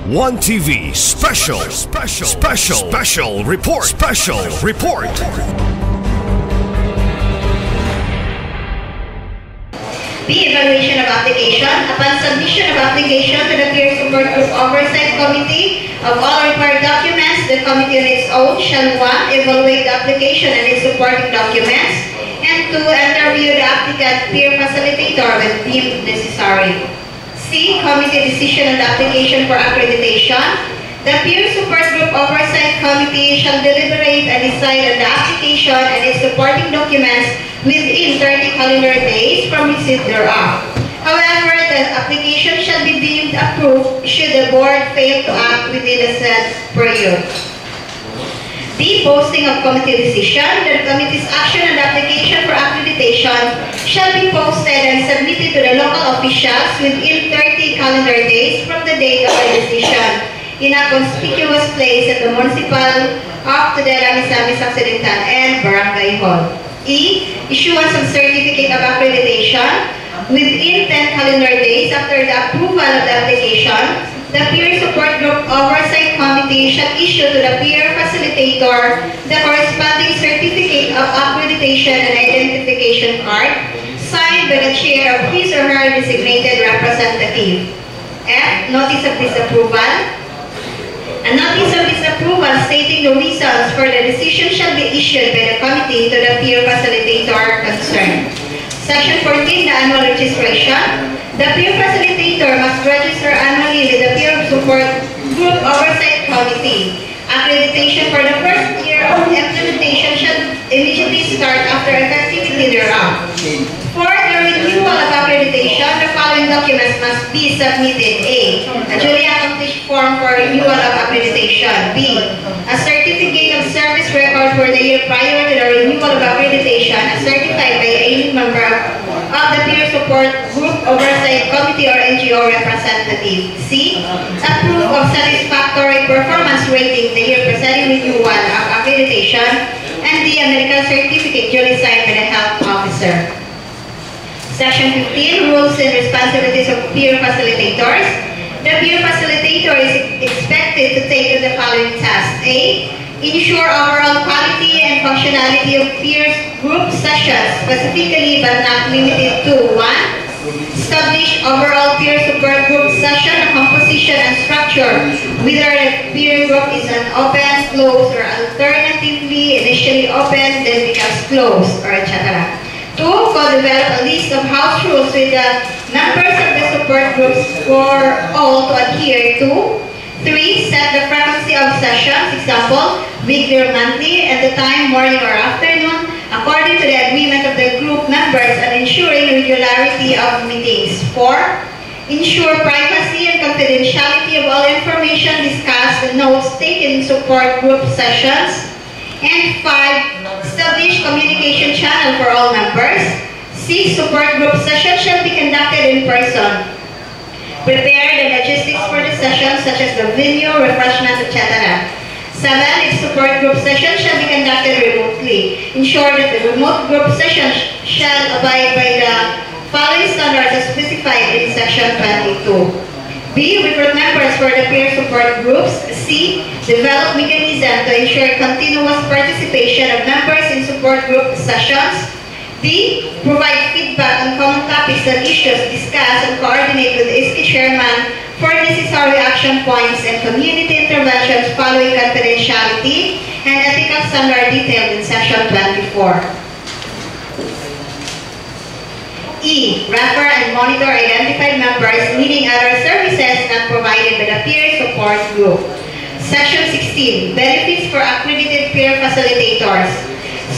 One TV special report. B. Evaluation of application. Upon submission of application to the Peer Support Group Oversight Committee of all required documents, the committee on its own shall 1. Evaluate the application and its supporting documents, and 2. Interview the applicant peer facilitator when deemed necessary. C. Committee decision on the application for accreditation. The Peer Support Group Oversight Committee shall deliberate and decide on the application and its supporting documents within 30 calendar days from receipt thereof. However, the application shall be deemed approved should the board fail to act within the said period. D. Posting of committee decision. The committee's action on the application for accreditation shall be posted and submitted to the local officials within 30 calendar days from the date of the decision in a conspicuous place at the municipal of Tudela, Misamis Occidental and Barangay Hall. E. Issuance of certificate of accreditation. Within 10 calendar days after the approval of the application, the Peer Support Group Oversight Committee shall issue to the peer facilitator the corresponding certificate of accreditation and identification card signed by the chair of his or her designated representative. F. Notice of disapproval. A notice of disapproval stating the reasons for the decision shall be issued by the committee to the peer facilitator concerned. Section 14, the annual registration. The peer facilitator must register annually with the Peer Support Group Oversight Committee. Accreditation for the first year of implementation shall immediately start after effectivity thereof. For the renewal of accreditation, the following documents must be submitted. A. A duly accomplished form for renewal of accreditation. B. A certificate of service record for the year prior to the renewal of accreditation as certified by any member of the Peer Support Group Oversight Committee or NGO representative. C. A proof of satisfactory performance rating the year preceding renewal of accreditation. And D. A medical certificate duly signed by the health officer. Section 15, Rules and Responsibilities of Peer Facilitators. The peer facilitator is expected to take the following tasks. A. Ensure overall quality and functionality of peer group sessions, specifically but not limited to 1. Establish overall peer support group session composition and structure, whether the peer group is an open, closed, or alternatively initially open, then becomes closed, or etc. 2. Co-develop a list of house rules with the members of the support groups for all to adhere to. 3. Set the frequency of sessions, example, weekly or monthly, and the time, morning or afternoon, according to the agreement of the group members and ensuring regularity of meetings. 4. Ensure privacy and confidentiality of all information discussed and notes taken in support group sessions. And 5. Establish communication channel for all members. 6. Support group sessions shall be conducted in person. Prepare the logistics for the sessions such as the venue, refreshment, etc. 7. If support group sessions shall be conducted remotely, ensure that the remote group sessions shall abide by the following standards as specified in Section 22. B. Recruit members for the peer support groups. C. Develop mechanism to ensure continuous participation of members in support group sessions. D. Provide feedback on common topics and issues discussed and coordinate with the ISKI chairman for necessary action points and community interventions following confidentiality and ethical standard detailed in Section 24. E. Refer and monitor identified members needing other services not provided by the peer support group. Section 16. Benefits for accredited peer facilitators.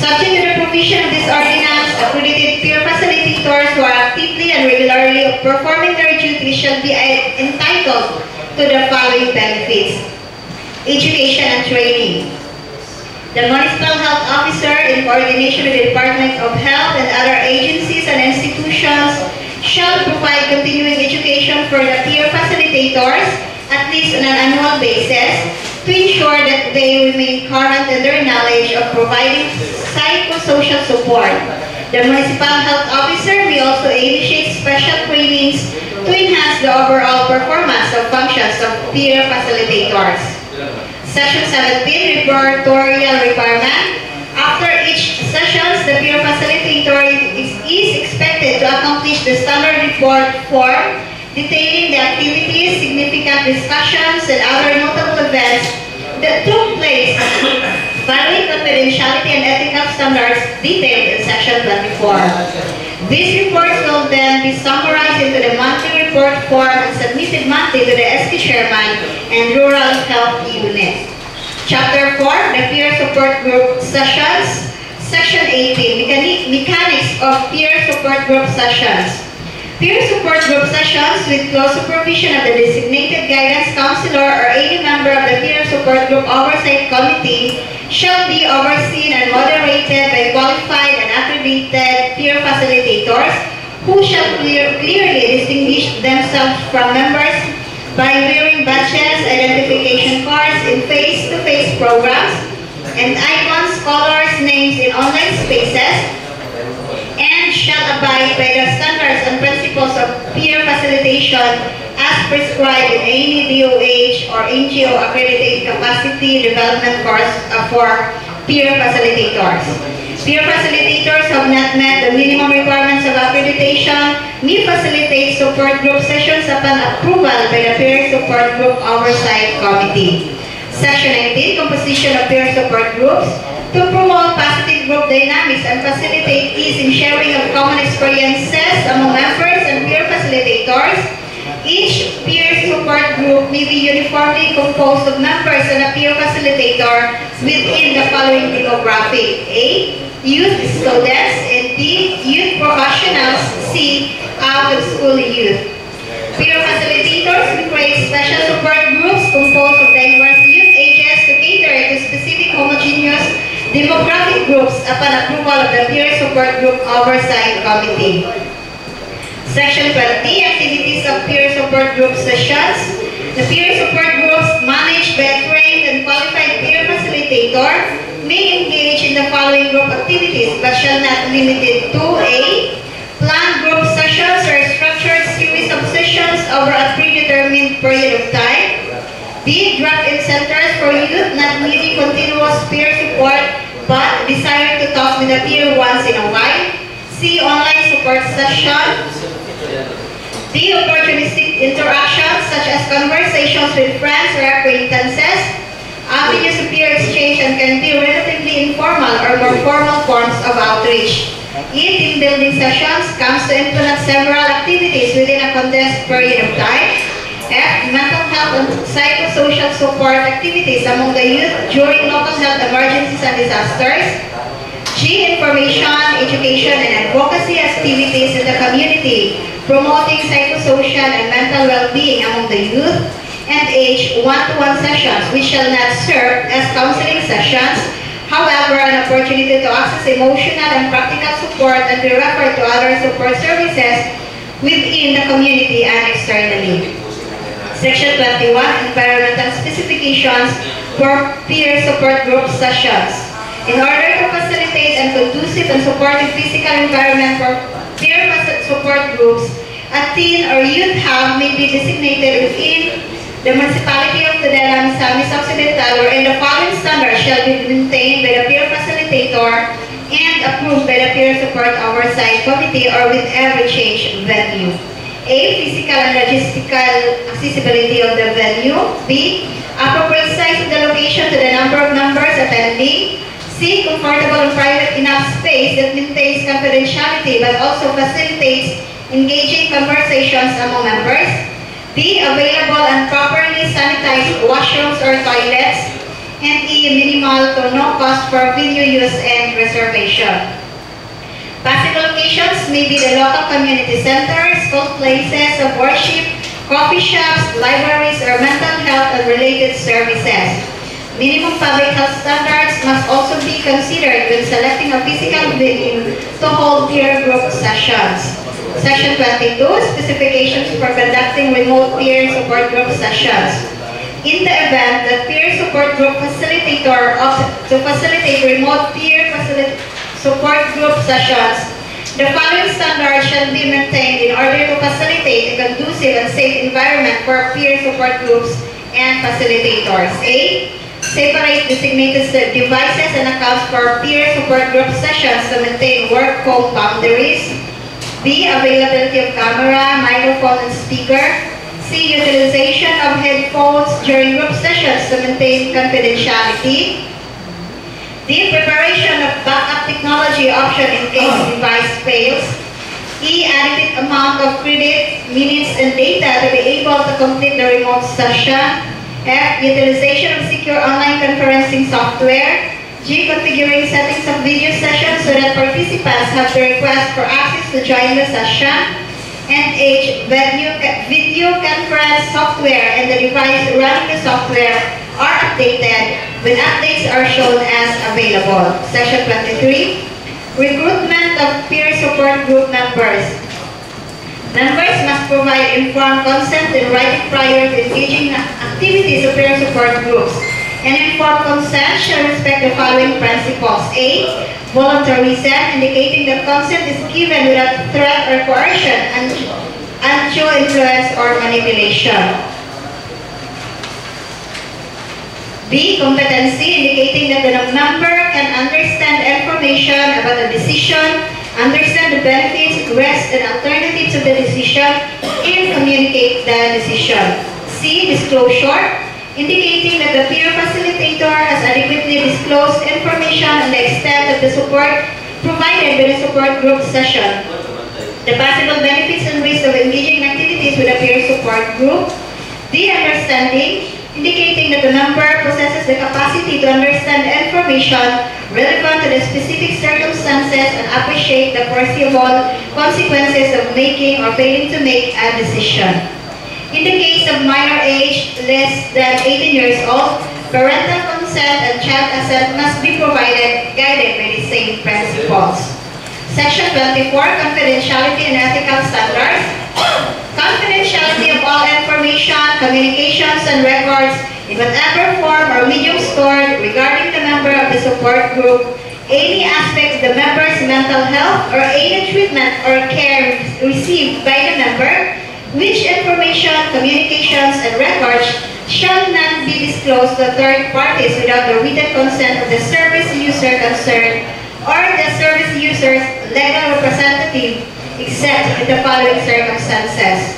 Subject to the provision of this ordinance, accredited peer facilitators who are actively and regularly performing their duties shall be entitled to the following benefits. Education and training. The municipal health officer, in coordination with the Department of Health and other agencies and institutions, shall provide continuing education for the peer facilitators, at least on an annual basis, to ensure that they remain current in their knowledge of providing psychosocial support. The municipal health officer may also initiate special trainings to to enhance the overall performance of functions of peer facilitators. Section 17, reportorial requirement. After each session, the peer facilitator is expected to accomplish the standard report form detailing the activities, significant discussions, and other notable events that took place following confidentiality and ethical standards detailed in Section 24. These reports will then be summarized into the monthly report form and submitted monthly to the SK Chairman and Rural Health Unit. Chapter 4, the Peer Support Group Sessions. Section 18, Mechanics of Peer Support Group Sessions. Peer support group sessions with close supervision of the designated guidance counselor or any member of the peer support group oversight committee shall be overseen and moderated by qualified and accredited peer facilitators who shall clearly distinguish themselves from members by wearing badges, identification cards in face-to-face programs, and icons, colors, names in online spaces, and shall abide by the standards and principles of peer facilitation as prescribed in any DOH or NGO accredited capacity development course for peer facilitators. Peer facilitators have not met the minimum requirements of accreditation may facilitate support group sessions upon approval by the Peer Support Group Oversight Committee. Section 19, Composition of Peer Support Groups. To promote positive group dynamics and facilitate ease in sharing of common experiences among members and peer facilitators, each peer support group may be uniformly composed of members and a peer facilitator within the following demographic: A. Youth students, and B. Youth professionals, C. Out-of-school youth. Peer facilitators will create special support groups composed of diverse youth ages to cater to specific homogeneous demographic groups upon approval of the Peer Support Group Oversight Committee. Section 20, Activities of Peer Support Group Sessions. The peer support groups managed by a trained and qualified peer facilitator may engage in the following group activities but shall not be limited to: A. Planned group sessions or structured series of sessions over a predetermined period of time. B. Drop-in centers for youth not needing continuous peer support but desire to talk with a peer once in a while. C. Online support sessions. D. Opportunistic interactions such as conversations with friends or acquaintances. Avenues of peer exchange and can be relatively informal or more formal forms of outreach. E. Team building sessions comes to implement several activities within a condensed period of time. F. Mental health and psychosocial support activities among the youth during local health emergencies and disasters. G. Information, education, and advocacy activities in the community, promoting psychosocial and mental well-being among the youth. And H. One-to-one sessions, which shall not serve as counseling sessions, however, an opportunity to access emotional and practical support and be referred to other support services within the community and externally. Section 21, Environmental Specifications for Peer Support Group Sessions. In order to facilitate and conducive and supportive physical environment for peer support groups, a teen or youth hub may be designated within the municipality of Tudela, Misamis Occidental, wherein the following standards shall be maintained by the peer facilitator and approved by the Peer Support Oversight Committee or with every change venue. A. Physical and logistical accessibility of the venue. B. Appropriate size of the location to the number of members attending. C. Comfortable and private enough space that maintains confidentiality but also facilitates engaging conversations among members. D. Available and properly sanitized washrooms or toilets. And E. Minimal to no cost for venue use and reservation. Possible locations may be the local community centers, school places of worship, coffee shops, libraries, or mental health and related services. Minimum public health standards must also be considered when selecting a physical venue to hold peer group sessions. Section 22, Specifications for conducting remote peer support group sessions. In the event that peer support group facilitator opts to facilitate remote peer support group sessions, The following standards shall be maintained in order to facilitate a conducive and safe environment for peer support groups and facilitators. A. Separate designated devices and accounts for peer support group sessions to maintain work-home boundaries. B. Availability of camera, microphone, and speaker. C. Utilization of headphones during group sessions to maintain confidentiality. D. Preparation of backup technology option in case the device fails. E. Adequate amount of credit, minutes, and data to be able to complete the remote session. F. Utilization of secure online conferencing software. G. Configuring settings of video sessions so that participants have to request for access to join the session. And H. Video conference software and the device running the software are updated when updates are shown as available. Section 23. Recruitment of peer support group members. Members must provide informed consent in writing prior to engaging in activities of peer support groups. An informed consent shall respect the following principles. A. Voluntarism, indicating that consent is given without threat or coercion and undue influence or manipulation. B. Competency, indicating that the member can understand information about the decision, understand the benefits, risks, and alternatives of the decision, and communicate the decision. C. Disclosure, indicating that the peer facilitator has adequately disclosed information on the extent of the support provided by the support group session, the possible benefits and risks of engaging in activities with a peer support group. D. Understanding, indicating that the member possesses the capacity to understand information relevant to the specific circumstances and appreciate the foreseeable consequences of making or failing to make a decision. In the case of minor age less than 18 years old, parental consent and child consent must be provided, guided by the same principles. Section 24, Confidentiality and Ethical Standards. Confidentiality of all information, communications, and records in whatever form or medium stored regarding the member of the support group, any aspect of the member's mental health, or any treatment or care received by the member, which information, communications, and records shall not be disclosed to third parties without the written consent of the service user concerned or the service user's legal representative, except in the following circumstances.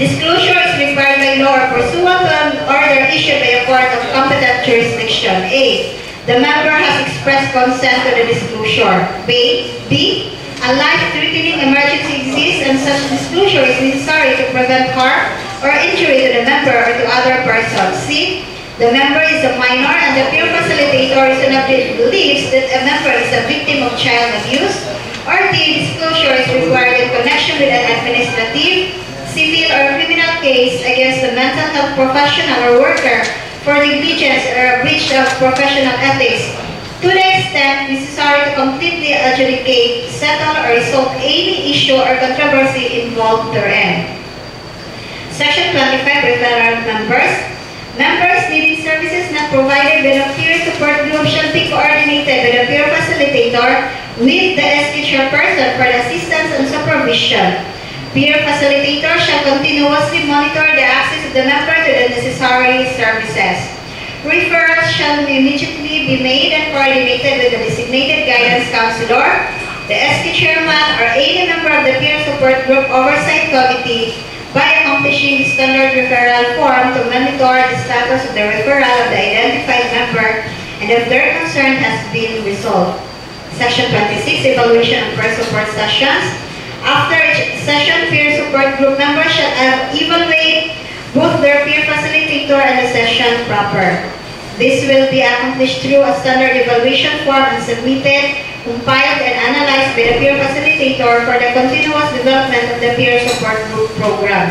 Disclosure is required by law or pursuant to an order issued by a court of competent jurisdiction. A. The member has expressed consent to the disclosure. B. A life-threatening emergency exists and such disclosure is necessary to prevent harm or injury to the member or to other persons. C. The member is a minor and the peer facilitator reasonably believes that a member is a victim of child abuse. Or D. Disclosure is required in connection with an administrative, civil, or criminal case against a mental health professional or worker for negligence or a breach of professional ethics, to the extent necessary to completely adjudicate, settle, or resolve any issue or controversy involved therein. Section 25, Referral Members. Members needing services not provided by the peer support group shall be coordinated by the peer facilitator with the SK chairperson for the assistance and supervision. Peer facilitator shall continuously monitor the access of the member to the necessary services. Referrals shall immediately be made and coordinated with the designated guidance counselor, the SK chairman, or any member of the peer support group oversight committee by accomplishing the standard referral form to monitor the status of the referral of the identified member and if their concern has been resolved. Section 26, Evaluation of peer support sessions. After each session, peer support group members shall evaluate both their peer facilitator and the session proper. This will be accomplished through a standard evaluation form and submitted, compiled, and analyzed by the peer facilitator for the continuous development of the peer support group program.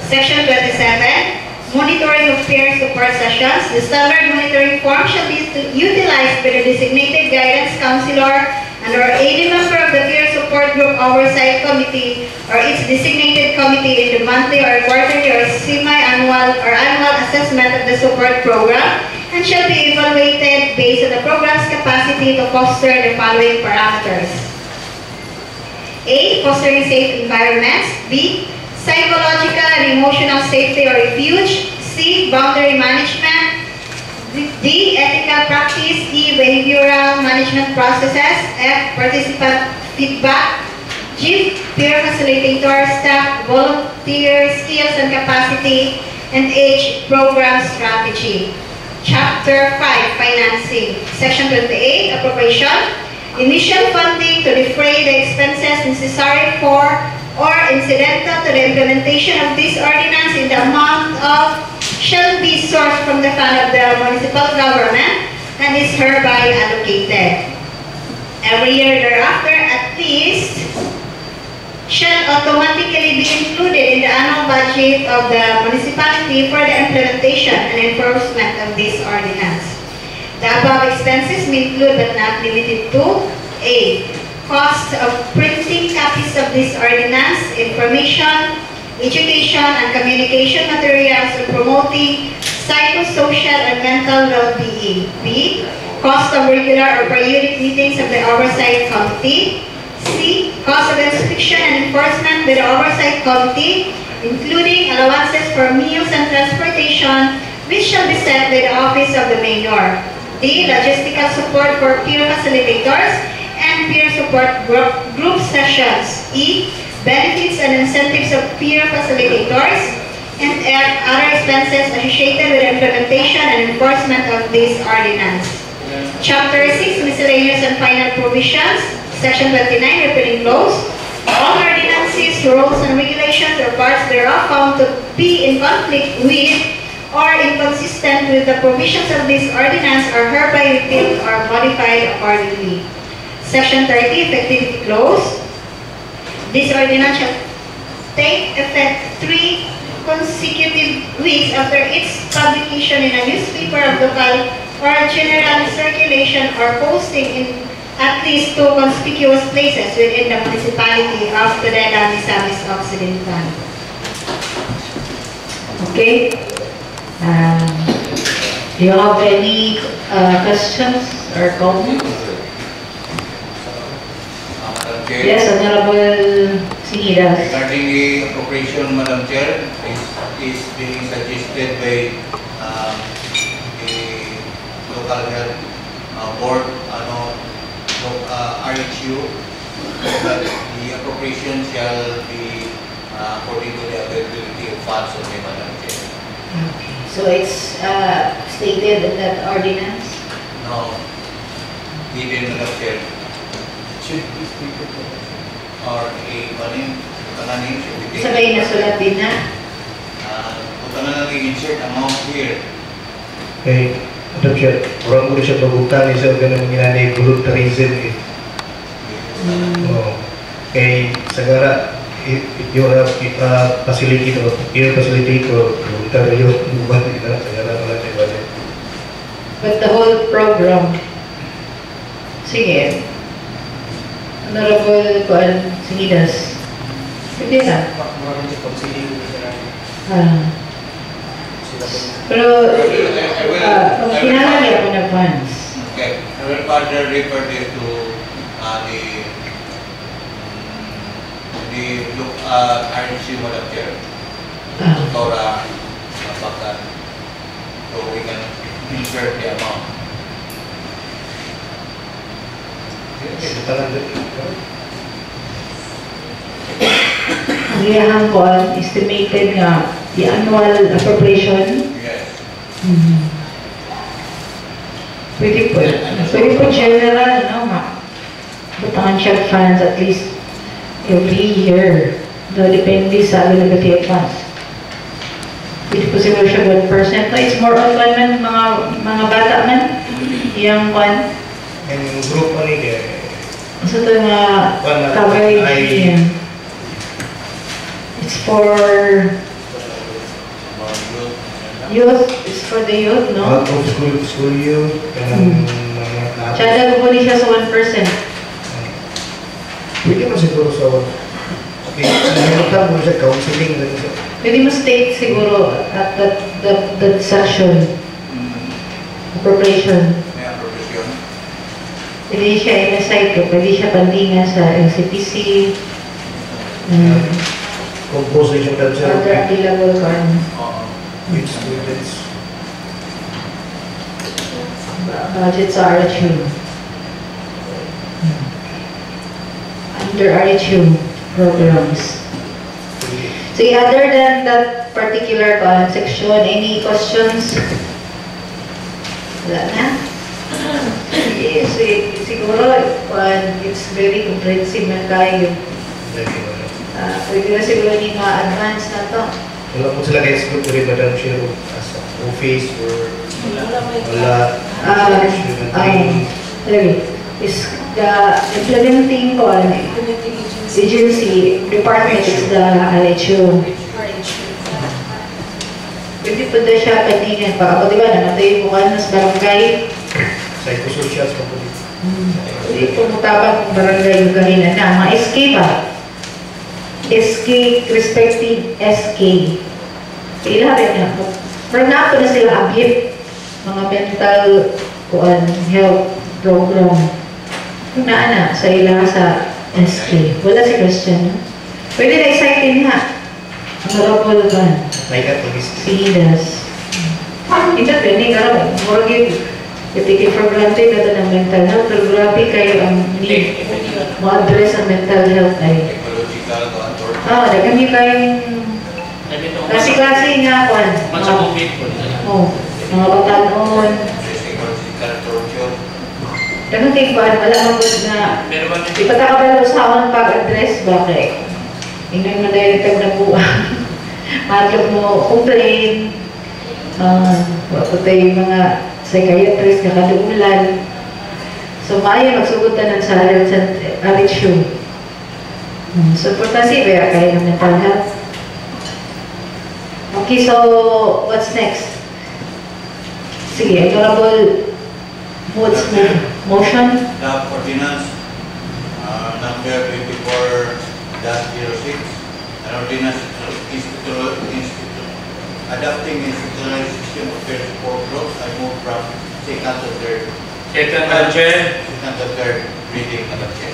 Section 27, Monitoring of peer support sessions. The standard monitoring form shall be utilized by the designated guidance counselor and/or any member of the peer support group oversight committee or its designated committee in the monthly or quarterly or semi-annual or annual assessment of the support program and shall be evaluated based on the program's capacity to foster the following parameters. A. Fostering safe environments. B. Psychological and emotional safety or refuge. C. Boundary management. D. Ethical practice. E. Behavioral management processes. F. Participant feedback. G. Peer facilitator, staff, volunteer skills and capacity. And H. Program strategy. Chapter 5, Financing. Section 28, Appropriation. Initial funding to defray the expenses necessary for or incidental to the implementation of this ordinance in the amount of shall be sourced from the fund of the municipal government and is hereby allocated. Every year thereafter, at least, shall automatically be included in the annual budget of the municipality for the implementation and enforcement of this ordinance. The above expenses may include but not limited to A. Cost of printing copies of this ordinance, information, education, and communication materials and promoting psychosocial and mental well-being. B. Cost of regular or periodic meetings of the Oversight Committee. C. Cost of inspection and enforcement by the Oversight Committee, including allowances for meals and transportation, which shall be set by the Office of the Mayor. D. Logistical support for peer facilitators and peer support group sessions. E. Benefits and incentives of peer facilitators. And F. Other expenses associated with the implementation and enforcement of this ordinance. Chapter 6, Miscellaneous and Final Provisions. Section 29, Repealing Clause. All ordinances, rules, and regulations or parts thereof found to be in conflict with or inconsistent with the provisions of this ordinance are hereby repealed or modified accordingly. Section 30, Effectivity Clause. This ordinance shall take effect 3 consecutive weeks after its publication in a newspaper of local or general circulation or posting in at least 2 conspicuous places within the municipality of Tudela, Misamis Occidental. Okay. Do you have any questions or comments? Yes, Honorable Sinidas. Regarding the appropriation, Madam Chair, is being suggested by the local health board, RHU, that the appropriation shall be according to the availability of funds of the Madam Chair. Okay. So it's stated in that ordinance? No, hidden, Madam Chair. Should be stated or a should be taken. Sabay na sulat din na? Punta na lang i-insert amount here. Okay, Madam Chair, orang boleh siya pagutan isa ganun ginani voluntarism eh. Okay, sagara if you have facilitator, peer facilitator, volunteer yun, buwan kita, sagara wala siya balik. But the whole program, sige, Honorable Kuan Sinidas, pwede na. Pero, kinahanglan niya po na funds. Okay, I will further refer this to the RNC Madam Chair, Tora Bakan, so we can insert the amount. Ang kuan estimated nga the annual appropriation. Yes. Pwede po general, no, nga. Potential funds at least every year. Do depende sa availability of funds. Pwede po siguro siya 1%. No, it's more on man, mga bata man. Yung kuan. Yung group mo ni kaya. So ito nga coverage niya. It's for youth. It's for the youth, no? Out of school youth, and mga Tsada ko po siya sa 1%. Pwede mo siguro sa nalimutan mo siya, counseling na siya. Pwede mo state siguro at that session. Appropriation. May appropriation. Pwede siya i-site ko. Pwede siya pandingan sa LCPC, Composition that Other available kan. it's Budgets are RHU. Under RHU programs. So other than that particular section, any questions? Wala na? Yes, siguro it's very comprehensive na kayo. Pwede na siguro yung advance na to. wala po sila guys group rin madam siya as office or wala is the implementing agency department is the RHU. Pwede po na siya kanina pa. Ako diba namatay yung mukha sa barangay. Psychosocial pa po dito. Hindi po mutabang ng barangay yung kanina na. Mga SK ba? SK, respective SK. Kailangan na po. Pero na po na sila abhip. Mga mental health program. Kung na sa ilang sa SK. Wala si Christian. Pwede na exciting ha. Honorable ba? Like that, Sidas. Hindi pwede ka rin. Murag yung take for granted na ito ng mental health. Pero grabe kayo ang need mo address ang mental health ay. Dagan yung kayong klase-klase nga kwan. Mga batanon. Dagan kayo kwan. Wala mabot na ipatakabalo sa akong pag-address. Bakit? Ingay mo dahil tagnabuan. Matag mo complain. Wapot tayo yung mga psychiatrist na kadugulan. So, maayo magsugutan ng sa RHU. So, importante ba kayo ng mental health? Okay, so, what's next? Sige, Honorable Moods motion? The ordinance number 24-06, an ordinance adopting institutional system of care support groups. I move from second to third. Second to third reading, Madam Chair.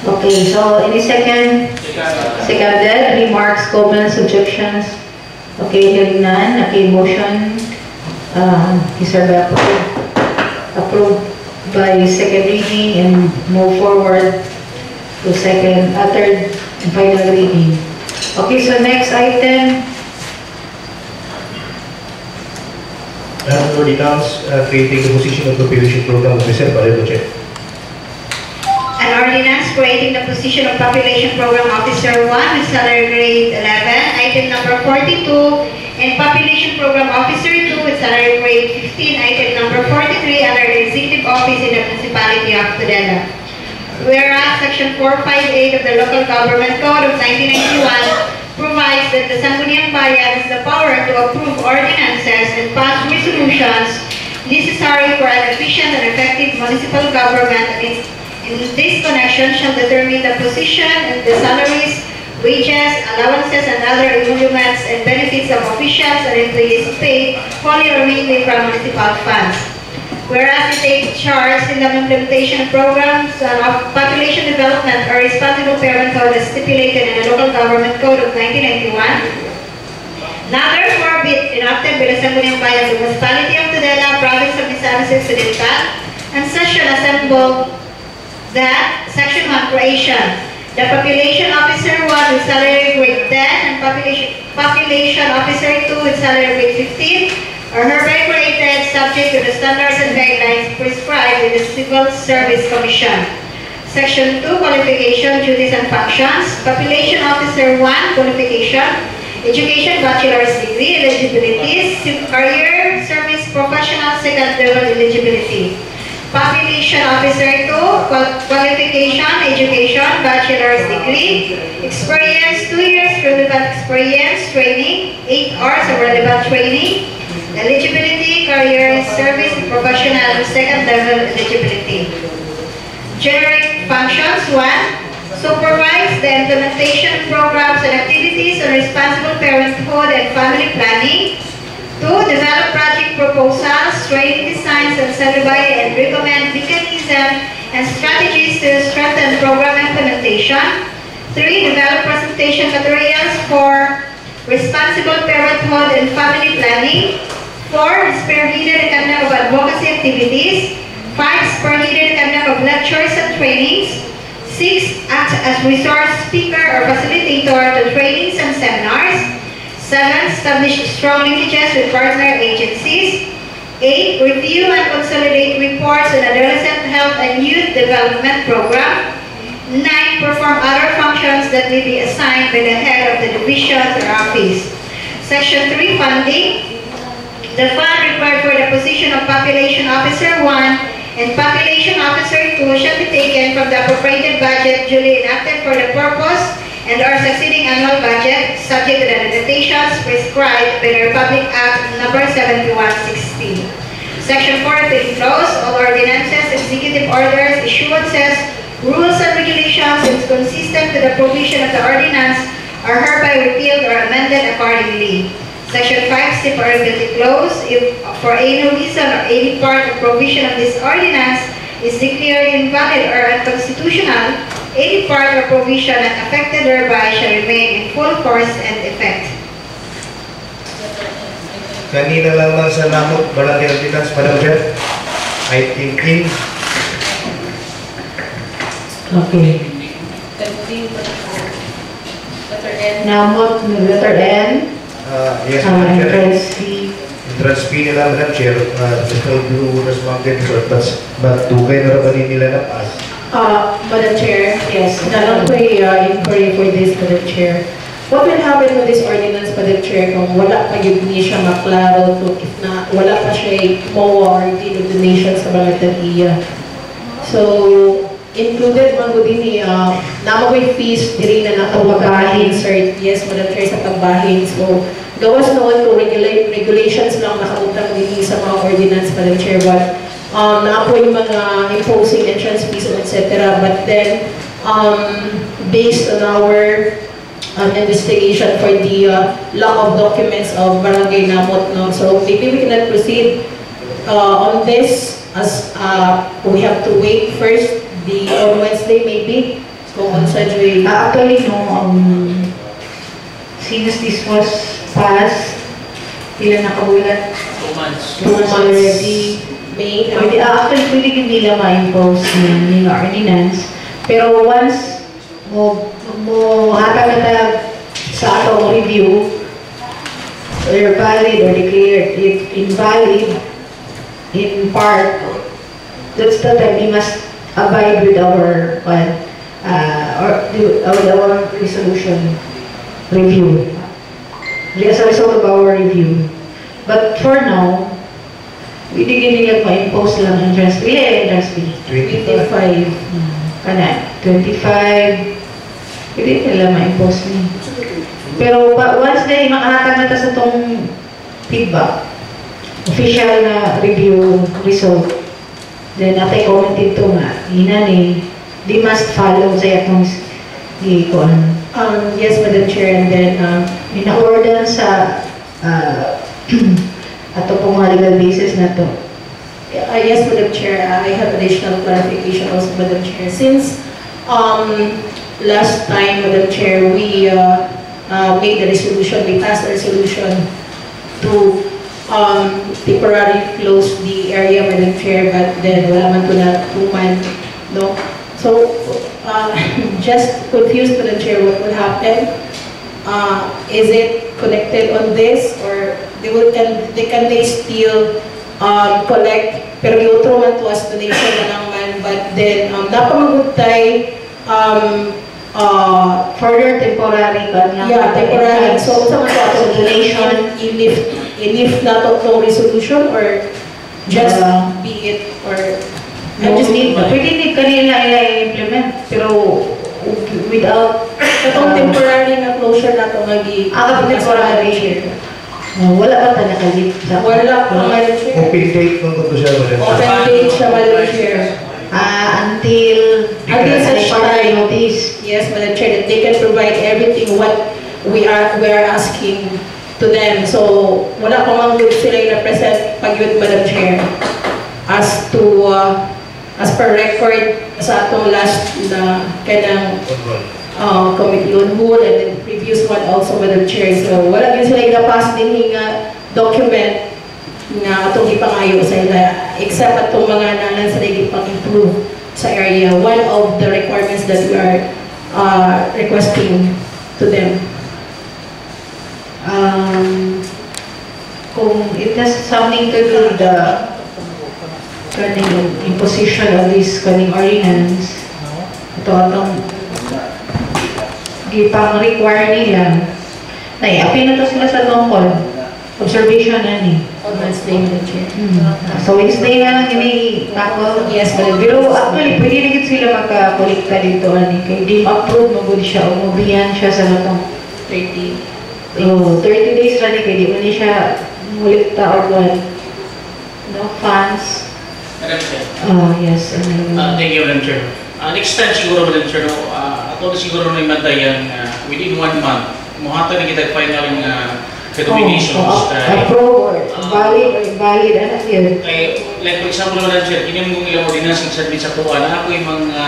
Okay, so any second? Seconded. Remarks, comments, objections? Okay, hearing none. Okay, motion is approved by second reading and move forward to third and final reading. Okay, so next item. Ordinance creating the position of population program officer para ito check. An ordinance creating the position of Population Program Officer 1 with salary grade 11, item number 42, and Population Program Officer 2 with salary grade 15, item number 43 under the Executive Office in the Municipality of Tudela. Whereas Section 458 of the Local Government Code of 1991 provides that the Sangguniang Bayan has the power to approve ordinances and pass resolutions necessary for an efficient and effective municipal government, and in this connection shall determine the position and the salaries, wages, allowances, and other emoluments and benefits of officials and employees paid wholly or mainly from municipal funds. Whereas it takes charge in the implementation programs of population development or responsible parenthood as stipulated in the Local Government Code of 1991. Now therefore be it enacted by the Sangguniang Bayan of the Municipality of Tudela, Province of Misamis Occidental, and session assembled that Section 1 creation. The Population Officer 1 with salary grade 10 and Population Officer 2 with salary grade 15 are hereby created subject to the standards and guidelines prescribed in the Civil Service Commission. Section 2, Qualification, Duties and Functions. Population Officer 1, Qualification, Education, Bachelor's Degree, Eligibilities, Career, Service, Professional, Second Level Eligibility. Population Officer 2, Qualification, Education, Bachelor's Degree, Experience, 2 years relevant experience, training, 8 hours of relevant training, eligibility, career, service, professional, second level eligibility. Generic functions. 1. Supervise the implementation programs and activities on responsible parenthood and family planning. 2. Develop project proposals, training designs, and certify and recommend mechanisms and strategies to strengthen program implementation. 3. Develop presentation materials for responsible parenthood and family planning. 4. Spearheaded the conduct of advocacy activities. 5. Spearheaded the conduct of lectures and trainings. 6. Act as resource speaker or facilitator to trainings and seminars. 7. Establish strong linkages with partner agencies. 8. Review and consolidate reports on adolescent health and youth development program. 9. Perform other functions that may be assigned by the head of the division or office. Section 3. Funding. The fund required for the position of Population Officer 1 and Population Officer 2 shall be taken from the appropriated budget duly enacted for the purpose and our succeeding annual budget, subject to the limitations prescribed by the Republic Act No. 7116. Section 4 to enclose all ordinances, executive orders, issuances, rules and regulations inconsistent with the provision of the ordinance are hereby repealed or amended accordingly. Section 5, separability clause. If for any reason or any part of provision of this ordinance is declared invalid or unconstitutional, any part or provision not affected thereby shall remain in full force and effect. Kanina lamang sa Namot, Barangay Ordinance, Madam Chair. Item in. Okay. Namot, letter N. Yes, Madam Chair. Entrance fee. Entrance fee nila, Madam Chair. Fiscal Bureau responded but tugay na rin nila na pass. Madam Chair, yes, nalang ko inquiry for this, Madam Chair. What will happen with this ordinance, Madam Chair, kung wala pa yun niya siya maklaro, if na wala pa siya MOA or deal of donation sa Barangay Iya? So, included man ko din namagoy fees diri na nakapagbahin, sir. Yes, Madam Chair, sa pagbahin. So, gawas noon ko regulations lang nakabutang din sa mga ordinance, Madam Chair, but na po yung mga imposing entrance fees, etc. But then, based on our investigation for the lack of documents of Barangay Namot, no? So maybe we cannot proceed on this as we have to wait first on Wednesday maybe. So on Saturday. Actually, no, since this was passed, ilan nakabulan? 2 months. 2 months already. May, actually, pwede nila ma-impose yung ordinance. Pero once mo hatag na sa atong review, they're valid or declared if invalid in part, that's the time we must abide with our resolution review. As a result of our review. But for now, pwede nila ma-impose lang entrance fee. Entrance fee. 25. Kana, 25. Pwede nila ma-impose ni. Pero once na makahatag na ta sa itong feedback, official na review result, then natay comment ito nga, inani, they must follow sa itong yes, Madam Chair, and then ina-order sa ato pong mga legal basis na to. yes, Madam Chair, I have additional clarification also, Madam Chair. Since last time, Madam Chair, we made the resolution, we passed the resolution to temporarily close the area, Madam Chair, but then wala man to na 2 months, no? So, just confused, Madam Chair, what will happen? Is it connected on this, or can they still collect, pero i-outro man to as donation na naman, but then napamagutay Further temporary ba na? yeah, temporary. So, sa mga to donation, i-lift na to itong resolution, or just be it, or Pwede din kanila i-implement, pero without itong temporary na closure na ito temporary. Wala ba ta nakalip sa? Wala pa, Madam Chair. Open date mo ko siya, Madam Chair. Open date siya, Madam Chair. Until such time. Notice. Yes, Madam Chair, that they can provide everything what we are asking to them. So, wala pa mang good sila yung na-present pag-yun, Madam Chair. As to, as per record sa atong last na kanang committee on hold and then previous one also, Madam Chair. So, wala din sila inapas din nga document nga itong ipangayo sa ila, except at itong mga nalan sa ipang-improve sa area. One of the requirements that we are requesting to them. Kung it has something to do with the imposition of this ordinance, ito atong gipang-require nila, apin na to sila sa tungkol. Observation na ni. On Wednesday, Madam Chair. So Wednesday na lang ini ako. Yes, Madam Chair. Pero actually, pwede na sila magkakolekta dito. Kay Dim approve, magod siya o mabiyan siya sa latong 30 days na kay di mo ni siya mulikta or what. No, funds. Madam Chair. Yes. Thank you, Madam Chair. Next time siguro, Madam Chair, ako na siguro na imantayan within 1 month. Muhata na kita final recommendations. Approve or valid or invalid, ano yun? Like for example, Madam Chair, kini mong ilang ordinance ng submit sa tuwa na ako yung mga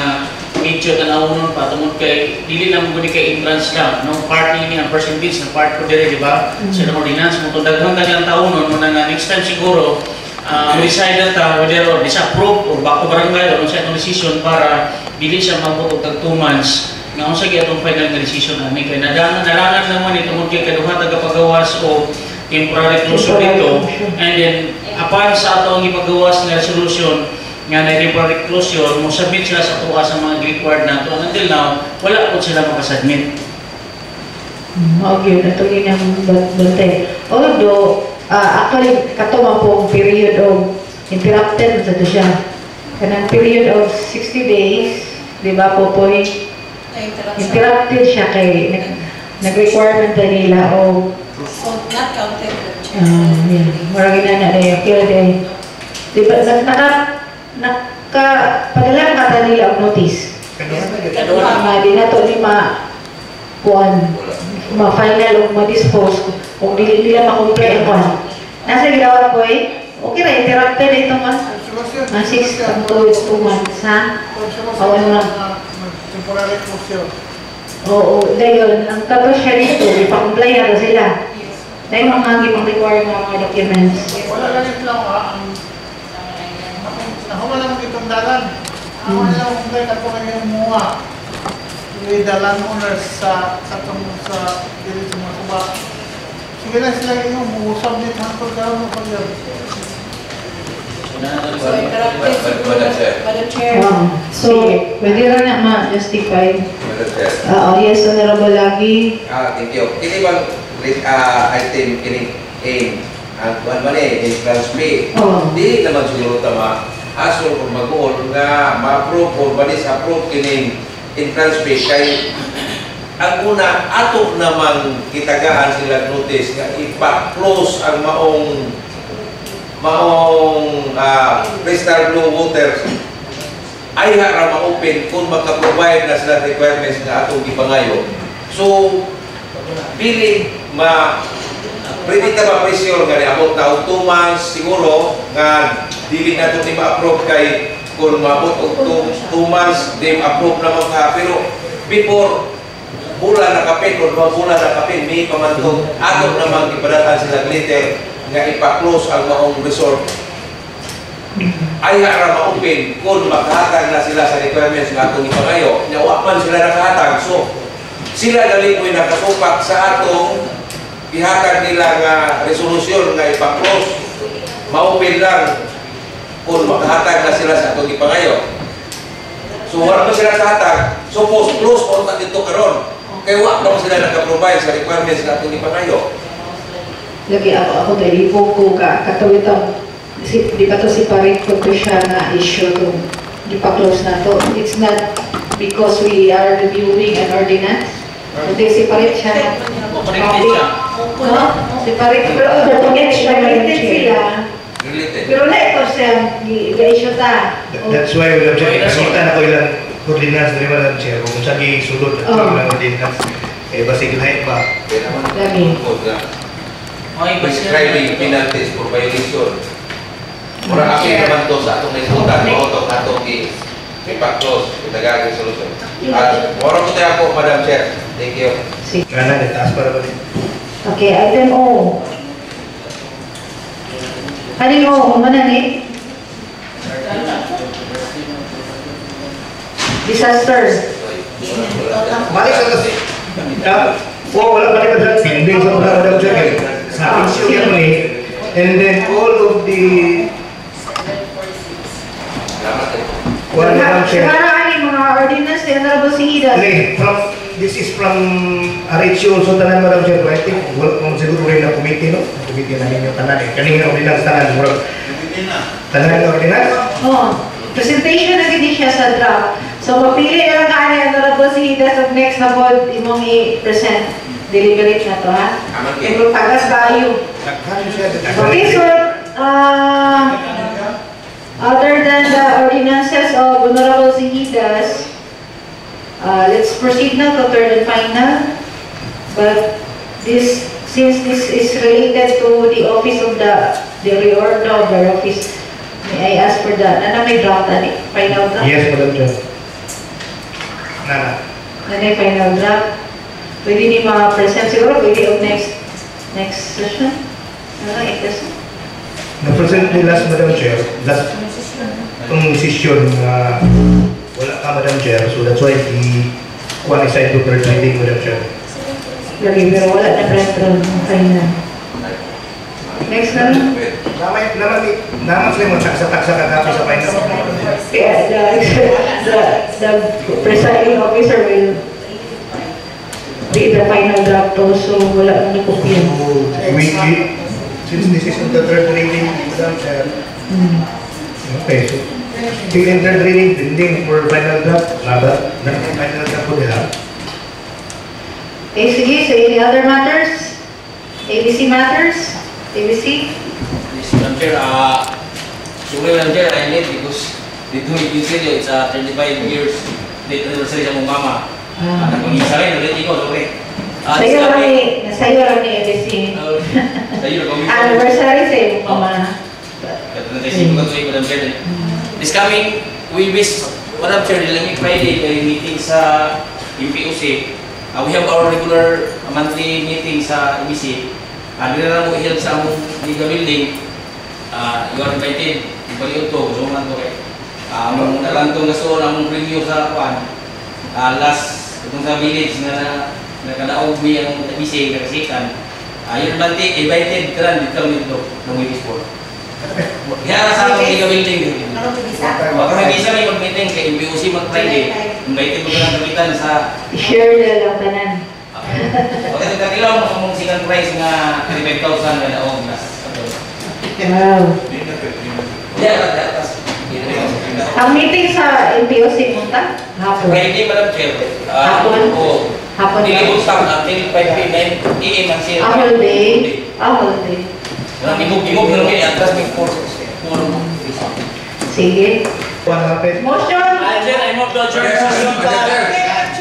medyo tanawon pa tungod kay dili lang mo kay entrance lang no part ni ang percentage na part ko dire di ba sa ordinance mo daghang taon mo na next time siguro decide ta whether or disapprove or bako barangay or sa decision para dili siya mabuto tag 2 months nga unsa gyud atong final nga decision ani kay nadangan naman ito mo kay kaduha tagapagawas o temporary closure dito and then upon sa atong ipagawas nga resolution nga na temporary closure mo submit sila sa tuwa sa mga required nato until now wala po sila makasubmit. Okay, ito yun ang bantay. Although, actually, katuma po ang period of interrupted sa ito siya. Kanang period of 60 days, di ba po po, interrupted siya kay nag-requirement na nila o So, not counted. marami na yung kaya di ba, nakapadala ka nila ang notice. Di na to ni ma-final o ma-dispose kung dili nila makumpre ang kuhan. Nasa ginawa po okay na, interrupted na itong 6 to 2 months, ha? Awan mo lang. Temporary closure. Oo, dahil ang tapos siya dito, ipakomplay na sila. Dahil mga ipang-require ng mga documents. Wala ganit lang nahuman lang itong dalan. Nahuman lang kung kayo kato kayo mga dalan mo na sa dili sa mga suba. Sige na sila yung muusap din hangtod dalan mo pag yan. So, interrupted siguro, Madam Chair. So, pwede rin na ma-justify. Yes, Honorable Lagi. Thank you. Kini bang item kini ang kuan man entrance fee. Di naman siguro tama asol kung mag-uol nga ma-approve or balis approve kini entrance fee kay ang una ato namang kitagaan sila notice nga ipa-close ang maong Crystal Blue Waters ay hara ma-open kung magka-provide na sila requirements na atong ipangayo. So, pili pwede ka ma-pressure nga niabot na 2 months siguro nga dili na ito ma-approve kay kung maabot og 2 months di approve naman ka pero before bulan na kapin o 2 bulan na kapin may pamantong ato namang ipadatan sila glitter nga ipa-close ang maong resort ay hara ma-open kung makahatag na sila sa requirements nga atong ipangayo nga wakman sila nakahatag so sila dali mo'y nakasupak sa atong ihatag nila nga resolusyon nga ipa-close ma-open lang kung makahatag na sila sa atong ipangayo so wala pa sila kahatag suppose close on ta dito karon kaya wala pa sila naka-provide sa requirements nga atong ipangayo. Lagi ako dahil ko katawitang di pa to separate ko to siya na issue kung di pa close na to. It's not because we are reviewing an ordinance. Kundi separate siya. Connected siya. No? Separate. Pero connected sila. Pero na ito siya i-issue ta. That's why we have checked. Nakita na ko ilang ordinance na Madam Chair. Kung saan isulod at ilang ordinance. Basta ginahin pa. Lagi. Prescribing penalties for violation. Mura akin naman to sa atong nisutan mo ito atong ipa-close, itagagin solusyon. Moro po tayo po, Madam Chair. Thank you. Kanan, itaas para ba din? Okay, item O. Kaning O, manani? Disaster. Balik sa kasi. Wala balik ka dyan. Pending sa mga Madam Chair. Sa issue yan ni. And then all of the... Madam Chair. Sigara mga ordinance ni Honorable Singida. This is from Aritsyo so tanan Madam Chair. I think kung siguro rin na committee, no? Committee na ninyo tanan eh. Kanina ordinance tanan. Tanan na ordinance? Oo. Presentation na gini siya sa draft. So, mapili na lang ka ni Honorable Singida sa next na board imong i-present. Deliberate na to, ha? Pero tagas tayo. Okay, so, other than the ordinances of Honorable Singidas, let's proceed now to third and final. But since this is related to the office of the reorder of the office, may I ask for that? May draft na final draft? Yes, Madam Chair. May final draft. Pwede ni ma-present siguro, pwede yung next session. I-present. Na-present ni last Madam Chair, last itong session na wala ka Madam Chair, so that's why one aside to third reading Madam Chair. Lagi, pero wala na preference ng final. Next na lang. Naman sila mo taksa-taksa kagapi sa final. Yeah, the presiding officer will read the final draft also, wala nang nakopya. Since this is on the third reading, Madam Chair, okay, so still in third reading, pending for final draft, final draft po nila. Okay, sige, so any other matters? ABC matters? ABC? Yes, Madam Chair, sorry Madam Chair, I'm late because dito yung video, it's 35 years late anniversary sa mong mama. Nagpangisa rin, ulit ikaw, sorry. Sa'yo lang ni ABC. Anniversary sa iyong mama. Madam Chair. This coming, we wish, Madam Chair, nilang Friday, may meeting sa UPOC. We have our regular monthly meeting sa ABC. Hindi na lang mo i-help sa among Liga Building. You are invited. Ibalik ito. Gusto mo lang ito kayo. Among nalantong gasto ng preview sa kuwan. Last, itong sa village na nakadaog mi ang ABC, nakasikan. Yun naman, invited ka lang dito nito ng Wikis Sport. Kaya sa itong Liga Building. Baka may isa may mag-meeting kay MBOC mag-Friday. Invited mo ka lang kapitan sa... I-share na lang tanan. Okay, nagkakilaw mo sa mong second prize nga 35,000 na naong nas. Wow. Ang meeting sa MPOC punta? Hapon. Friday, Madam Chair. Hapon? Oo. Hapon. Nilibutang until 5 p.m. AM ang siya. A whole day? A whole day. Imog na rin, atras may 4. Sige. What happened? Motion! Chair, I move to adjourn.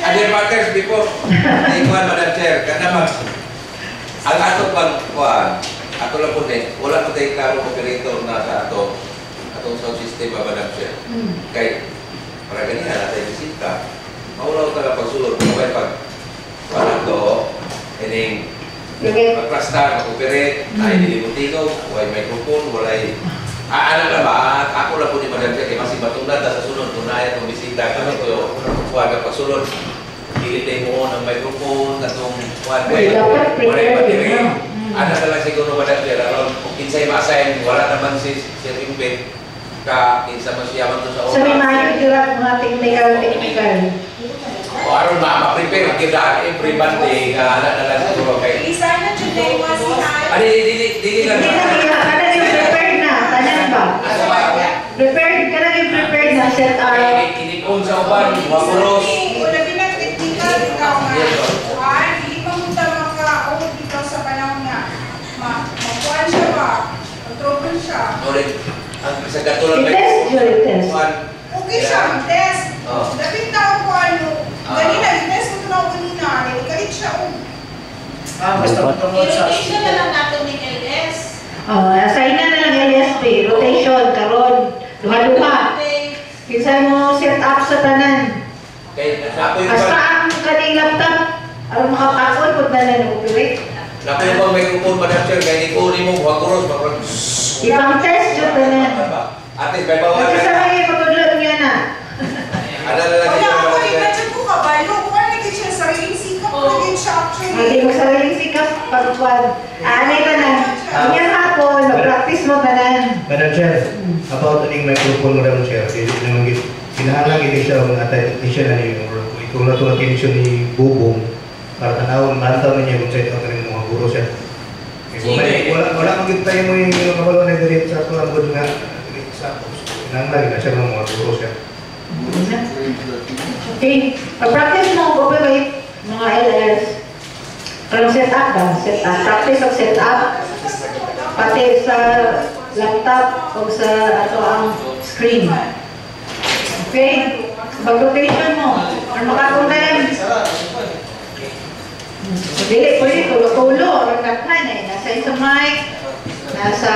Other matters before. Tingwan, Madam Chair. Kaya ang ato pagkuhan, ato lang po din, wala po tayong klaro operator na sa atong sound system, Madam Chair. Kaya, para ganyan, natin bisita. Maulaw taga pagsulod. Kaya pag ito, ining pag-plastar, mag-operate, ay nilibutigaw, walay microphone, walay... ano na ba? Ako lang po ni Madam Chair, kasi matungdan sa sunod, tunay itong bisita kami ito, kuha ka pagsulod. Kilitay mo ng microphone, katong kuha Dapat prepare. Ano na lang siguro Madam Chair, kinsay ma-assign, wala naman si Sir Impet, kinsa masyaman to sa oras. So may mahirap mga technical. O aron ma-prepare, kita everybody, ano na lang siguro kay... Isa na today was Dili lang. Prepared na. Tanan ba? Prepared ka lang yung prepared na set up. Inikon sa uban, mapulos. Wala pinag-technical ikaw nga. Hindi pa munta maka-old ikaw sa panahon nga. Makuhaan siya ba? Mag-trouble siya. Sa gatulan I-test yun, i-test. Okay siya, mag-test. Dapat na ako ano. Ganina, i-test ko ito na ako ganina. Galit siya o. Basta matungkol sa... Rotation na lang natin ni LS. Assign na lang LSP. Rotation, karon. Duha-duha. Kinsa mo set up sa tanan. Kaya ako yung Basta ang kaning laptop, aron makapakon pud na operate. Naku yung bang microphone, Madam Chair, kaya ni Kuri mo, wakuros, makrag... Ibang test jud tanan. Ate, may bawal Kasi sa na. mga pagudlot niya na. Ano na lang Wala siya, ako Madam rin Chair? na dyan ko kabalo. Kung ano naging siya sariling sikap, naging siya actually. Hindi mo sariling sikap pagkuan. Anay tanan. Inyang hapon, mag-practice mo tanan. Madam Chair, about aning microphone, Madam Chair, kinahalang hindi siya ang attention na niyo, or ito na ito attention ni Bubong, para tanawon, mantaw na niya kung sa'yo ito ng mga guro siya. Wala magiging tayo mo yung kabalo na direct sa ito ang good nga, sa kinahalang na siya ng mga guro siya. Okay, pag-practice mo, operate mga LS. Karong set up ba? Set up. Practice of set up. Pati sa laptop o sa ato ang screen. Okay? Pag-rotation mo. Or makakuntalan. Dili po rin, tulo-tulo. Or katman eh. Nasa isang mic. Nasa